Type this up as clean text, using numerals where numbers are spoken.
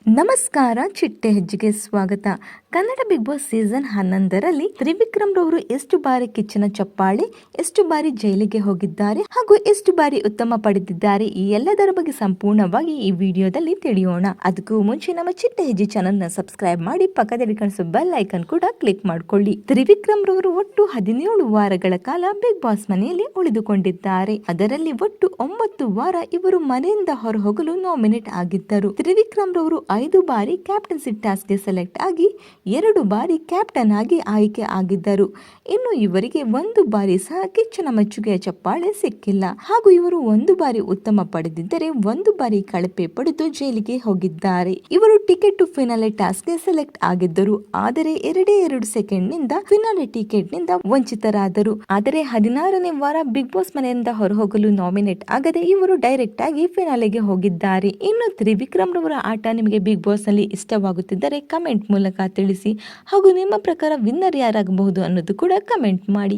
ನಮಸ್ಕಾರ, ಚಿಟ್ಟೆ ಹೆಜ್ಜೆಗೆ ಸ್ವಾಗತ. ಕನ್ನಡ ಬಿಗ್ ಬಾಸ್ ಸೀಸನ್ 11ರಲ್ಲಿ ತ್ರಿವಿಕ್ರಮ್ ರವರು ಎಷ್ಟು ಬಾರಿ ಕಿಚ್ಚನ ಚಪ್ಪಾಳೆ, ಎಷ್ಟು ಬಾರಿ ಜೈಲಿಗೆ ಹೋಗಿದ್ದಾರೆ ಹಾಗೂ ಎಷ್ಟು ಬಾರಿ ಉತ್ತಮ ಪಡೆದಿದ್ದಾರೆ, ಈ ಎಲ್ಲದರ ಬಗ್ಗೆ ಸಂಪೂರ್ಣವಾಗಿ ಈ ವಿಡಿಯೋದಲ್ಲಿ ತಿಳಿಯೋಣ. ಅದಕ್ಕೂ ಮುಂಚೆ ನಮ್ಮ ಚಿಟ್ಟೆ ಹೆಜ್ಜೆ ಚಾನೆಲ್ ನ ಸಬ್ಸ್ಕ್ರೈಬ್ ಮಾಡಿ, ಪಕ್ಕದಲ್ಲಿ ಕಾಣಿಸೋ ಬೆಲ್ ಐಕನ್ ಕೂಡ ಕ್ಲಿಕ್ ಮಾಡ್ಕೊಳ್ಳಿ. ತ್ರಿವಿಕ್ರಮ್ ರವರು ಒಟ್ಟು 17 ವಾರಗಳ ಕಾಲ ಬಿಗ್ ಬಾಸ್ ಮನೆಯಲ್ಲಿ ಉಳಿದುಕೊಂಡಿದ್ದಾರೆ. ಅದರಲ್ಲಿ ಒಟ್ಟು 9 ವಾರ ಇವರು ಮನೆಯಿಂದ ಹೊರಹೋಗಲು ನಾಮಿನೇಟ್ ಆಗಿದ್ದರು. ತ್ರಿವಿಕ್ರಮ್ ರವರು 5 ಬಾರಿ ಕ್ಯಾಪ್ಟನ್ಸಿ ಟಾಸ್ಕ್ ಗೆ ಸೆಲೆಕ್ಟ್ ಆಗಿ 2 ಬಾರಿ ಕ್ಯಾಪ್ಟನ್ ಆಗಿ ಆಯ್ಕೆ ಆಗಿದ್ದರು. ಇನ್ನು ಇವರಿಗೆ 1 ಬಾರಿ ಸಹ ಕಿಚ್ಚನ ಮೆಚ್ಚುಗೆಯ ಚಪ್ಪಾಳೆ ಸಿಕ್ಕಿಲ್ಲ ಹಾಗೂ ಇವರು 1 ಬಾರಿ ಉತ್ತಮ ಪಡೆದಿದ್ದರೆ 1 ಬಾರಿ ಕಳಪೆ ಪಡೆದು ಜೈಲಿಗೆ ಹೋಗಿದ್ದಾರೆ. ಇವರು ಟಿಕೆಟ್ ಟು ಫಿನಾಲೆ ಟಾಸ್ಕ್ ಗೆ ಸೆಲೆಕ್ಟ್ ಆಗಿದ್ದರು, ಆದರೆ 2 ಸೆಕೆಂಡ್ ನಿಂದ ಫಿನಾಲೆ ಟಿಕೆಟ್ ನಿಂದ ವಂಚಿತರಾದರು. ಆದರೆ 16ನೇ ವಾರ ಬಿಗ್ ಬಾಸ್ ಮನೆಯಿಂದ ಹೊರಹೋಗಲು ನಾಮಿನೇಟ್ ಆಗದೆ ಇವರು ಡೈರೆಕ್ಟ್ ಆಗಿ ಫಿನಾಲೆಗೆ ಹೋಗಿದ್ದಾರೆ. ಇನ್ನು ತ್ರಿವಿಕ್ರಮ್ ರವರ ಆಟ ನಿಮಗೆ ಬಿಗ್ ಬಾಸ್ ನಲ್ಲಿ ಇಷ್ಟವಾಗುತ್ತಿದ್ದರೆ ಕಮೆಂಟ್ ಮೂಲಕ ತಿಳಿಸಿ ಹಾಗೂ ನಿಮ್ಮ ಪ್ರಕಾರ ವಿನ್ನರ್ ಯಾರಾಗಬಹುದು ಅನ್ನೋದು ಕೂಡ ಕಮೆಂಟ್ ಮಾಡಿ.